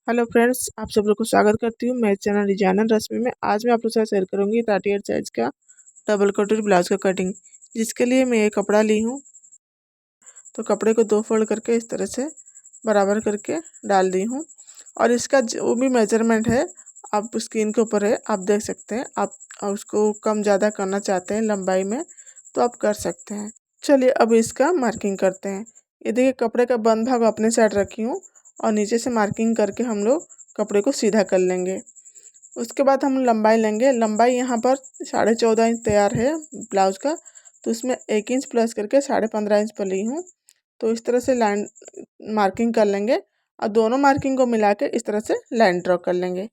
Hello friends, आप सब लोग को स्वागत करती हूँ मेरे चैनल डिजाइनर रश्मि में। आज मैं आप लोग के साथ शेयर करूँगी 38 साइज का डबल कोटेड ब्लाउज का कटिंग, जिसके लिए मैं ये कपड़ा ली हूँ। तो कपड़े को 2 फोल्ड करके इस तरह से बराबर करके डाल दी हूँ और इसका जो भी मेजरमेंट है आप स्क्रीन के ऊपर है, आप देख सकते हैं। आप उसको कम ज़्यादा करना चाहते हैं लंबाई में तो आप कर सकते हैं। चलिए अब इसका मार्किंग करते हैं। ये देखिए, कपड़े का बंद भाग अपने साइड रखी हूँ और नीचे से मार्किंग करके हम लोग कपड़े को सीधा कर लेंगे। उसके बाद हम लंबाई लेंगे। लंबाई यहाँ पर 14.5 इंच तैयार है ब्लाउज का, तो उसमें 1 इंच प्लस करके 15.5 इंच पर ली हूँ। तो इस तरह से लाइन मार्किंग कर लेंगे और दोनों मार्किंग को मिला के इस तरह से लाइन ड्रॉ कर लेंगे।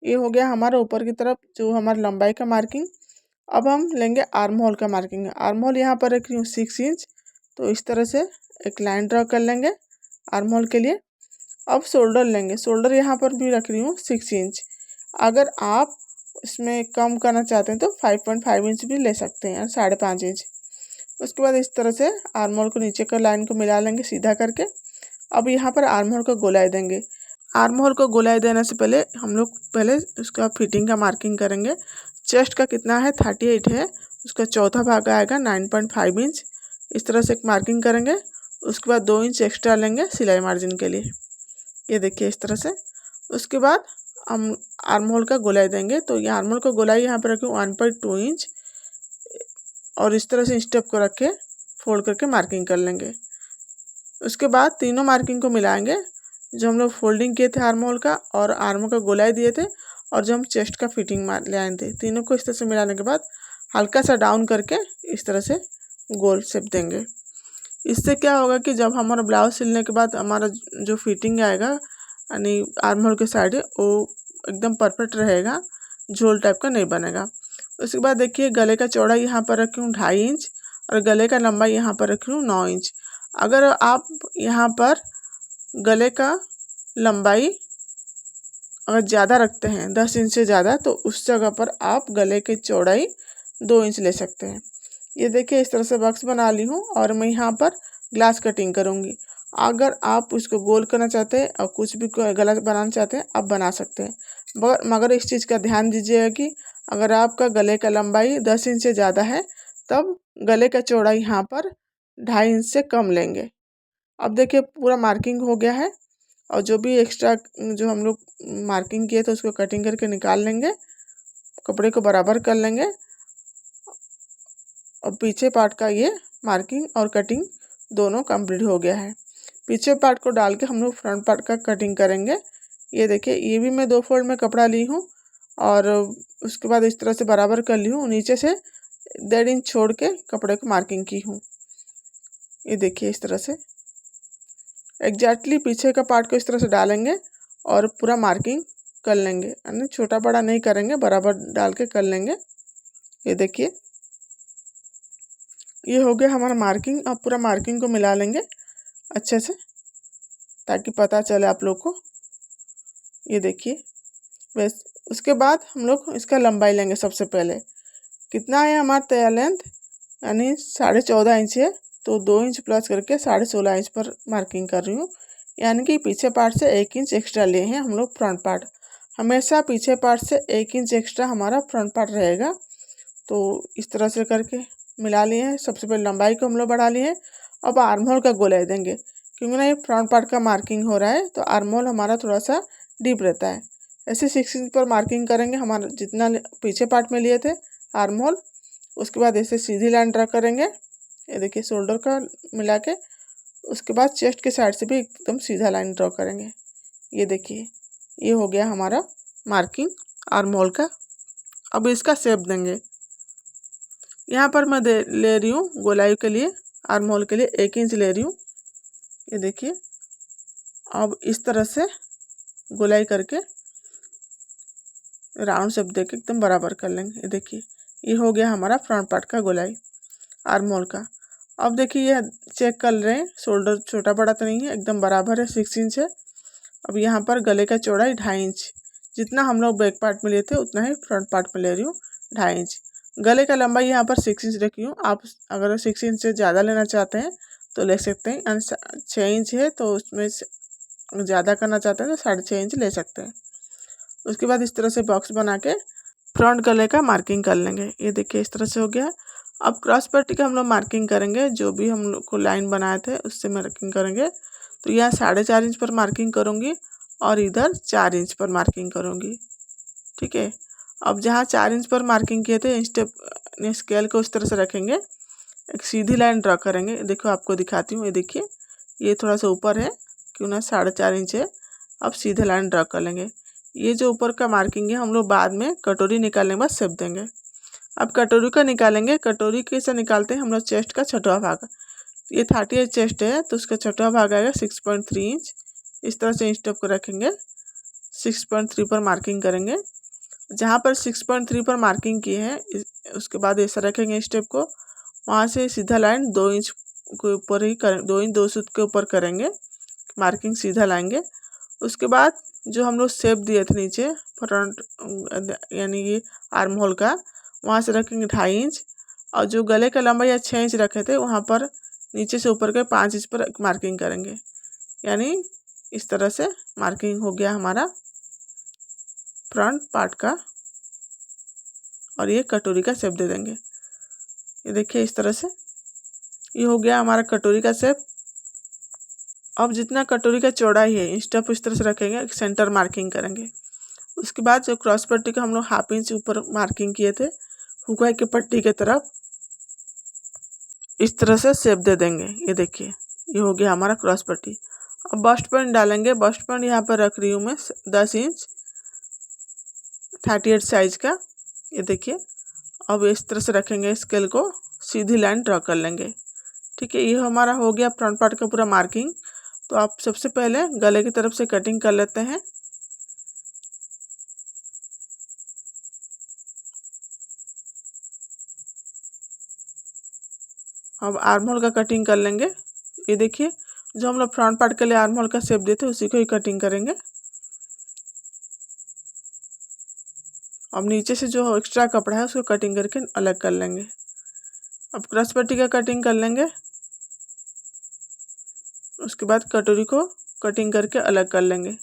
ये हो गया हमारा ऊपर की तरफ जो हमारी लंबाई का मार्किंग। अब हम लेंगे आर्म होल का मार्किंग। आर्म होल यहाँ पर रखी हूँ 6 इंच, तो इस तरह से एक लाइन ड्रॉ कर लेंगे आर्म होल के लिए। अब शोल्डर लेंगे। शोल्डर यहाँ पर भी रख रही हूँ 6 इंच। अगर आप इसमें कम करना चाहते हैं तो 5.5 इंच भी ले सकते हैं, 5.5 इंच। उसके बाद इस तरह से आर्म होल को नीचे का लाइन को मिला लेंगे सीधा करके। अब यहाँ पर आर्म होल को गोलाई देंगे। आर्म होल को गोलाई देने से पहले हम लोग पहले उसका फिटिंग का मार्किंग करेंगे। चेस्ट का कितना है 38 है, उसका चौथा भाग आएगा 9.5 इंच। इस तरह से एक मार्किंग करेंगे। उसके बाद 2 इंच एक्स्ट्रा लेंगे सिलाई मार्जिन के लिए। ये देखिए इस तरह से। उसके बाद हम आर्म होल का गोलाई देंगे। तो ये आर्म होल का गोलाई यहाँ पर रखूँ 1.2 इंच और इस तरह से स्टेप को रख के फोल्ड करके मार्किंग कर लेंगे। उसके बाद तीनों मार्किंग को मिलाएंगे, जो हम लोग फोल्डिंग किए थे आर्म होल का और आर्म होल का गोलाई दिए थे और जो हम चेस्ट का फिटिंग मार ले आए थे, तीनों को इस तरह से मिलाने के बाद हल्का सा डाउन करके इस तरह से गोल शेप देंगे। इससे क्या होगा कि जब हमारा ब्लाउज सिलने के बाद हमारा जो फिटिंग आएगा यानी आर्म होल के साइड वो एकदम परफेक्ट रहेगा, झोल टाइप का नहीं बनेगा। उसके बाद देखिए गले का चौड़ाई यहाँ पर रखी हूँ 2.5 इंच और गले का लंबाई यहाँ पर रखी हूँ 9 इंच। अगर आप यहाँ पर गले का लंबाई अगर ज़्यादा रखते हैं 10 इंच से ज़्यादा, तो उस जगह पर आप गले की चौड़ाई 2 इंच ले सकते हैं। ये देखिए इस तरह से बॉक्स बना ली हूँ और मैं यहाँ पर ग्लास कटिंग करूँगी। अगर आप उसको गोल करना चाहते हैं और कुछ भी गलत बनाना चाहते हैं आप बना सकते हैं, मगर इस चीज़ का ध्यान दीजिएगा कि अगर आपका गले का लंबाई 10 इंच से ज़्यादा है तब गले का चौड़ाई यहाँ पर 2.5 इंच से कम लेंगे। अब देखिए पूरा मार्किंग हो गया है और जो भी एक्स्ट्रा जो हम लोग मार्किंग किए थे उसको कटिंग करके निकाल लेंगे। कपड़े को बराबर कर लेंगे और पीछे पार्ट का ये मार्किंग और कटिंग दोनों कंप्लीट हो गया है। पीछे पार्ट को डाल के हम लोग फ्रंट पार्ट का कटिंग करेंगे। ये देखिए ये भी मैं 2 फोल्ड में कपड़ा ली हूँ और उसके बाद इस तरह से बराबर कर ली हूँ। नीचे से 1.5 इंच छोड़ के कपड़े को मार्किंग की हूँ। ये देखिए इस तरह से एग्जैक्टली पीछे का पार्ट को इस तरह से डालेंगे और पूरा मार्किंग कर लेंगे, यानी छोटा बड़ा नहीं करेंगे, बराबर डाल के कर लेंगे। ये देखिए ये हो गया हमारा मार्किंग। अब पूरा मार्किंग को मिला लेंगे अच्छे से ताकि पता चले आप लोग को। ये देखिए बस। उसके बाद हम लोग इसका लंबाई लेंगे। सबसे पहले कितना है हमारा तैयार लेंथ, यानी 14.5 इंच है, तो 2 इंच प्लस करके 16.5 इंच पर मार्किंग कर रही हूँ। यानी कि पीछे पार्ट से 1 इंच एक्स्ट्रा लिए हैं हम लोग फ्रंट पार्ट। हमेशा पीछे पार्ट से 1 इंच एक्स्ट्रा हमारा फ्रंट पार्ट रहेगा। तो इस तरह से करके मिला लिए हैं। सबसे पहले लंबाई को हम लोग बढ़ा लिए हैं। अब आर्म होल का गोलाई देंगे, क्योंकि ना ये फ्रंट पार्ट का मार्किंग हो रहा है तो आर्म होल हमारा थोड़ा सा डीप रहता है। ऐसे 6 इंच पर मार्किंग करेंगे हमारा जितना पीछे पार्ट में लिए थे आर्म होल। उसके बाद ऐसे सीधी लाइन ड्रा करेंगे। ये देखिए शोल्डर का मिला के। उसके बाद चेस्ट के साइड से भी एकदम सीधा लाइन ड्रॉ करेंगे। ये देखिए ये हो गया हमारा मार्किंग आर्म होल का। अब इसका शेप देंगे। यहाँ पर मैं ले रही हूँ गोलाई के लिए, आर्म होल के लिए 1 इंच ले रही हूँ। ये देखिए अब इस तरह से गोलाई करके राउंड शेप देके एकदम बराबर कर लेंगे। ये देखिए ये हो गया हमारा फ्रंट पार्ट का गोलाई आर्म होल का। अब देखिए ये चेक कर रहे हैं, शोल्डर छोटा बड़ा तो नहीं है, एकदम बराबर है, 6 इंच है। अब यहाँ पर गले का चौड़ाई 2.5 इंच, जितना हम लोग बैक पार्ट में लिए थे उतना ही फ्रंट पार्ट में ले रही हूँ 2.5 इंच। गले का लंबाई यहाँ पर 6 इंच रखी हूँ। आप अगर 6 इंच से ज़्यादा लेना चाहते हैं तो ले सकते हैं। 6 इंच है तो उसमें ज़्यादा करना चाहते हैं तो 6.5 इंच ले सकते हैं। उसके बाद इस तरह से बॉक्स बना के फ्रंट गले का मार्किंग कर लेंगे। ये देखिए इस तरह से हो गया। अब क्रॉस पट्टी का हम लोग मार्किंग करेंगे, जो भी हम लोग को लाइन बनाए थे उससे मार्किंग करेंगे। तो यहाँ 4.5 इंच पर मार्किंग करूँगी और इधर 4 इंच पर मार्किंग करूँगी। ठीक है। अब जहाँ 4 इंच पर मार्किंग किए थे स्टेप स्केल को उस तरह से रखेंगे, एक सीधी लाइन ड्रा करेंगे। देखो आपको दिखाती हूँ, ये देखिए ये थोड़ा सा ऊपर है, क्यों ना 4.5 इंच है। अब सीधे लाइन ड्रा कर लेंगे। ये जो ऊपर का मार्किंग है हम लोग बाद में कटोरी निकालने के बाद शेप देंगे। अब कटोरी का निकालेंगे। कटोरी कैसे निकालते हैं हम लोग, चेस्ट का छठवां भाग, ये 38 चेस्ट है तो उसका छठवां भाग आएगा 6.3 इंच। इस तरह से स्टेप को रखेंगे, 6.3 पर मार्किंग करेंगे। जहाँ पर 6.3 पर मार्किंग की है उसके बाद ऐसा रखेंगे स्टेप को, वहाँ से सीधा लाइन 2 इंच के ऊपर ही 2 इंच 2 सूत के ऊपर करेंगे, मार्किंग सीधा लाएंगे। उसके बाद जो हम लोग शेप दिए थे नीचे फ्रंट यानी कि आर्म होल का, वहाँ से रखेंगे 2.5 इंच। और जो गले का लंबाई 6 इंच रखे थे वहाँ पर नीचे से ऊपर के 5 इंच पर मार्किंग करेंगे। यानी इस तरह से मार्किंग हो गया हमारा फ्रंट पार्ट का। और ये कटोरी का शेप दे देंगे। ये देखिए इस तरह से ये हो गया हमारा कटोरी का शेप। अब जितना कटोरी का चौड़ाई है स्टेप इस तरह से रखेंगे, सेंटर मार्किंग करेंगे। उसके बाद जो क्रॉस पट्टी का हम लोग 1/2 इंच ऊपर मार्किंग किए थे हुकाई के पट्टी के तरफ, इस तरह से शेप दे देंगे। ये देखिए ये हो गया हमारा क्रॉस पट्टी। अब बस्ट पॉइंट डालेंगे। बस्ट पॉइंट यहाँ पर रख रही हूँ मैं 10 इंच 38 साइज का। ये देखिए अब इस तरह से रखेंगे, स्केल को सीधी लाइन ड्रा कर लेंगे। ठीक है, ये हमारा हो गया फ्रंट पार्ट का पूरा मार्किंग। तो आप सबसे पहले गले की तरफ से कटिंग कर लेते हैं। अब आर्म होल का कटिंग कर लेंगे। ये देखिए जो हम लोग फ्रंट पार्ट के लिए आर्म होल का शेप देते उसी को ही कटिंग करेंगे। अब नीचे से जो एक्स्ट्रा कपड़ा है उसको कटिंग करके अलग कर लेंगे। अब क्रॉस पट्टी का कटिंग कर लेंगे। उसके बाद कटोरी को कटिंग करके अलग कर लेंगे।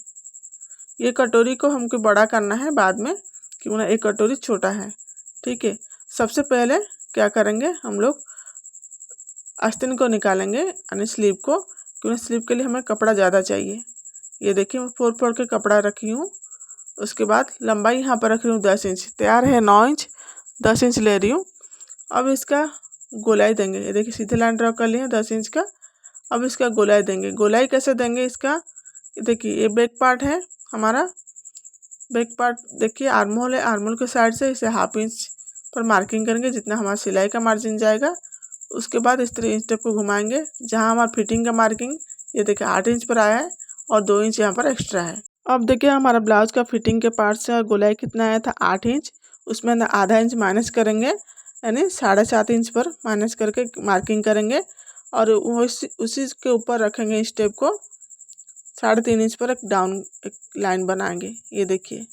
ये कटोरी को हमको बड़ा करना है बाद में, क्यों ना एक कटोरी छोटा है। ठीक है, सबसे पहले क्या करेंगे हम लोग आस्तीन को निकालेंगे यानी स्लीव को, क्योंकि स्लीव के लिए हमें कपड़ा ज़्यादा चाहिए। ये देखिए मैं 4 के कपड़ा रखी हूँ। उसके बाद लंबाई यहाँ पर रख रही हूँ 10 इंच, तैयार है 9 इंच, 10 इंच ले रही हूँ। अब इसका गोलाई देंगे। ये देखिए सीधे लाइन ड्रॉ कर लिए हैं 10 इंच का। अब इसका गोलाई देंगे। गोलाई कैसे देंगे इसका, ये देखिए ये बैक पार्ट है हमारा। बैक पार्ट देखिए आर्म होल है, आर्म होल के साइड से इसे 1/2 इंच पर मार्किंग करेंगे जितना हमारा सिलाई का मार्जिन जाएगा। उसके बाद इस तरह स्टेप को घुमाएंगे। जहाँ हमारा फिटिंग का मार्किंग ये देखिए 8 इंच पर आया है और 2 इंच यहाँ पर एक्स्ट्रा है। अब देखिए हमारा ब्लाउज का फिटिंग के पार्ट से गोलाई कितना आया था 8 इंच, उसमें आधा इंच माइनस करेंगे यानी 7.5 इंच पर माइनस करके मार्किंग करेंगे। और उसी के ऊपर रखेंगे स्टेप को 3.5 इंच पर एक लाइन बनाएंगे। ये देखिए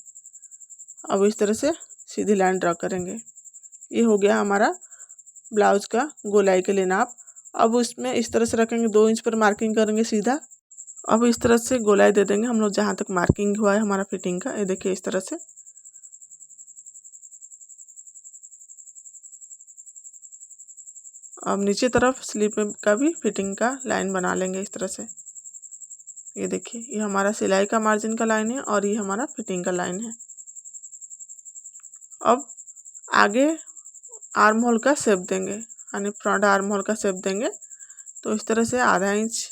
अब इस तरह से सीधी लाइन ड्रा करेंगे। ये हो गया हमारा ब्लाउज का गोलाई के लिए नाप। अब उसमें इस तरह से रखेंगे, 2 इंच पर मार्किंग करेंगे सीधा। अब इस तरह से गोलाई दे देंगे हम लोग जहाँ तक मार्किंग हुआ है हमारा फिटिंग का। ये देखिए इस तरह से। अब नीचे तरफ स्लीव का भी फिटिंग का लाइन बना लेंगे इस तरह से। ये देखिए ये हमारा सिलाई का मार्जिन का लाइन है और ये हमारा फिटिंग का लाइन है। अब आगे आर्म होल का शेप देंगे यानी फ्रंट आर्म होल का शेप देंगे। तो इस तरह से आधा इंच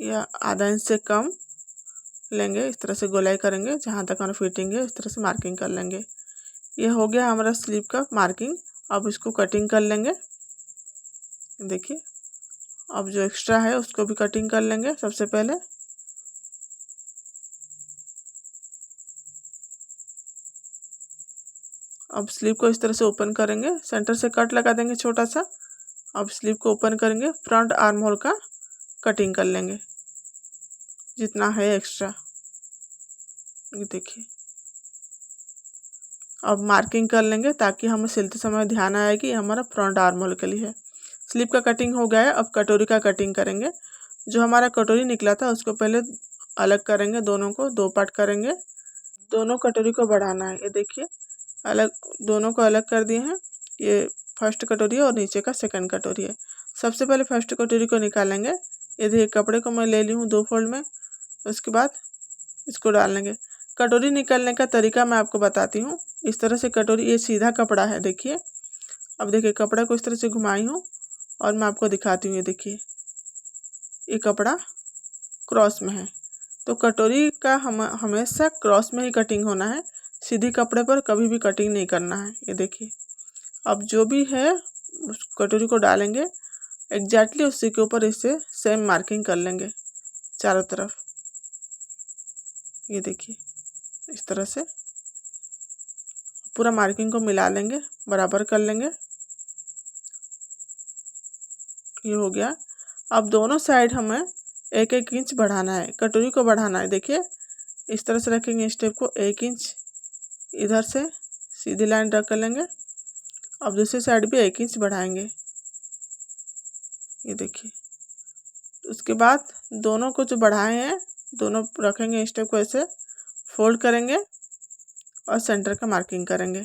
या आधा इंच से कम लेंगे, इस तरह से गोलाई करेंगे जहाँ तक हमारा फिटिंग है, इस तरह से मार्किंग कर लेंगे। ये हो गया हमारा स्लीव का मार्किंग। अब इसको कटिंग कर लेंगे। देखिए अब जो एक्स्ट्रा है उसको भी कटिंग कर लेंगे सबसे पहले। अब स्लीव को इस तरह से ओपन करेंगे, सेंटर से कट लगा देंगे छोटा सा। अब स्लीव को ओपन करेंगे, फ्रंट आर्म होल का कटिंग कर लेंगे जितना है एक्स्ट्रा। ये देखिए अब मार्किंग कर लेंगे ताकि हमें सिलते समय ध्यान आए कि हमारा फ्रंट आर्म होल के लिए है। स्लीव का कटिंग हो गया है। अब कटोरी का कटिंग करेंगे। जो हमारा कटोरी निकला था उसको पहले अलग करेंगे, दोनों को 2 पार्ट करेंगे। दोनों कटोरी को बढ़ाना है। ये देखिए अलग, दोनों को अलग कर दिए हैं। ये फर्स्ट कटोरी है और नीचे का सेकंड कटोरी है। सबसे पहले फर्स्ट कटोरी को निकालेंगे। ये देखिए कपड़े को मैं ले ली हूँ 2 फोल्ड में। उसके बाद इसको डाल लेंगे। कटोरी निकालने का तरीका मैं आपको बताती हूँ। इस तरह से कटोरी, ये सीधा कपड़ा है देखिए। अब देखिए कपड़ा को इस तरह से घुमाई हूँ और मैं आपको दिखाती हूँ। ये देखिए ये कपड़ा क्रॉस में है, तो कटोरी का हमेशा क्रॉस में ही कटिंग होना है। सीधी कपड़े पर कभी भी कटिंग नहीं करना है। ये देखिए अब जो भी है उस कटोरी को डालेंगे, एग्जैक्टली उसी के ऊपर इससे सेम मार्किंग कर लेंगे चारों तरफ। ये देखिए इस तरह से पूरा मार्किंग को मिला लेंगे, बराबर कर लेंगे। ये हो गया। अब दोनों साइड हमें 1-1 इंच बढ़ाना है, कटोरी को बढ़ाना है। देखिए इस तरह से रखेंगे स्टेप को, 1 इंच इधर से सीधी लाइन ड्रा कर लेंगे। अब दूसरी साइड भी 1 इंच बढ़ाएंगे। ये देखिए उसके बाद दोनों को जो बढ़ाए हैं दोनों रखेंगे, स्टेप को ऐसे फोल्ड करेंगे और सेंटर का मार्किंग करेंगे।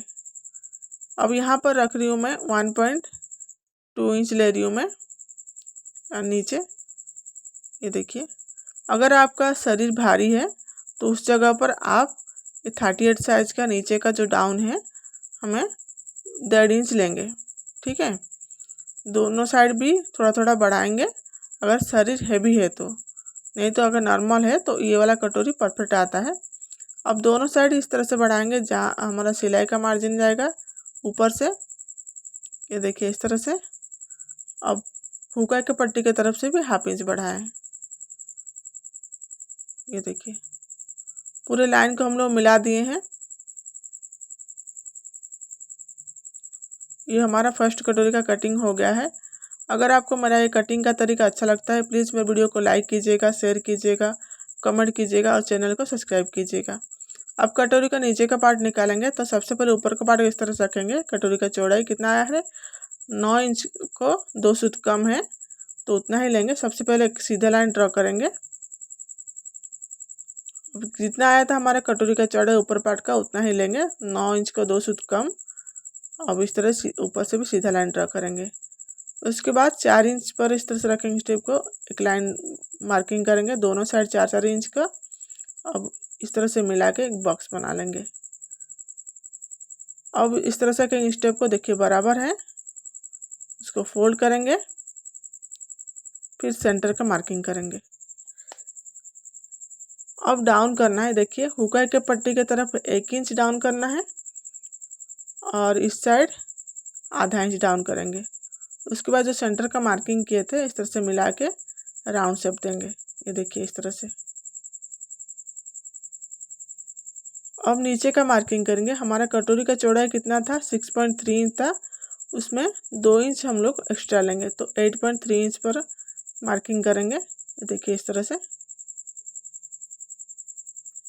अब यहाँ पर रख रही हूँ मैं 1.2 इंच ले रही हूँ मैं और नीचे। ये देखिए अगर आपका शरीर भारी है तो उस जगह पर आप 38 साइज का नीचे का जो डाउन है हमें 1.5 इंच लेंगे। ठीक है, दोनों साइड भी थोड़ा थोड़ा बढ़ाएंगे अगर शरीर हैवी है तो, नहीं तो अगर नॉर्मल है तो ये वाला कटोरी परफेक्ट आता है। अब दोनों साइड इस तरह से बढ़ाएंगे जहाँ हमारा सिलाई का मार्जिन जाएगा ऊपर से। ये देखिए इस तरह से। अब हुका के पट्टी की तरफ से भी 1/2 इंच बढ़ाएं। ये देखिए पूरे लाइन को हम लोग मिला दिए हैं। ये हमारा फर्स्ट कटोरी का कटिंग हो गया है। अगर आपको मेरा ये कटिंग का तरीका अच्छा लगता है प्लीज़ मेरे वीडियो को लाइक कीजिएगा, शेयर कीजिएगा, कमेंट कीजिएगा और चैनल को सब्सक्राइब कीजिएगा। अब कटोरी का नीचे का पार्ट निकालेंगे तो सबसे पहले ऊपर का पार्ट इस तरह से रखेंगे। कटोरी का चौड़ाई कितना आया है, 9 इंच को 2 सूत कम है तो उतना ही लेंगे। सबसे पहले एक सीधा लाइन ड्रॉ करेंगे। जितना आया था हमारा कटोरी का चौड़ाई ऊपर पार्ट का उतना ही लेंगे, 9 इंच को 2 सूत कम। अब इस तरह से ऊपर से भी सीधा लाइन ड्रॉ करेंगे। उसके बाद 4 इंच पर इस तरह से रखेंगे स्टेप को, एक लाइन मार्किंग करेंगे दोनों साइड 4-4 इंच का। अब इस तरह से मिला के एक बॉक्स बना लेंगे। अब इस तरह से कहीं स्टेप को देखिए बराबर है, इसको फोल्ड करेंगे, फिर सेंटर का मार्किंग करेंगे। अब डाउन करना है। देखिए हुका के पट्टी की तरफ 1 इंच डाउन करना है और इस साइड आधा इंच डाउन करेंगे। उसके बाद जो सेंटर का मार्किंग किए थे इस तरह से मिला के राउंड शेप देंगे। ये देखिए इस तरह से। अब नीचे का मार्किंग करेंगे। हमारा कटोरी का चौड़ाई कितना था, 6.3 इंच था, उसमें 2 इंच हम लोग एक्स्ट्रा लेंगे तो 8.3 इंच पर मार्किंग करेंगे। ये देखिए इस तरह से।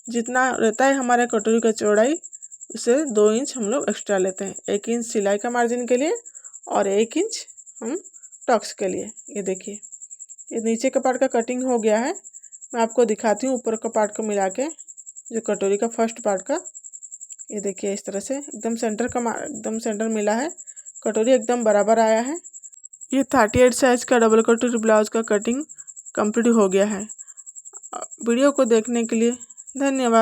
जितना रहता है हमारे कटोरी का चौड़ाई उससे 2 इंच हम लोग एक्स्ट्रा लेते हैं। 1 इंच सिलाई का मार्जिन के लिए और 1 इंच हम टक्स के लिए। ये देखिए ये नीचे का पार्ट का कटिंग हो गया है। मैं आपको दिखाती हूँ ऊपर का पार्ट को मिला के, जो कटोरी का फर्स्ट पार्ट का। ये देखिए इस तरह से एकदम सेंटर का एकदम सेंटर मिला है, कटोरी एकदम बराबर आया है। ये 38 साइज का डबल कटोरी ब्लाउज का कटिंग कंप्लीट हो गया है। वीडियो को देखने के लिए धन्यवाद।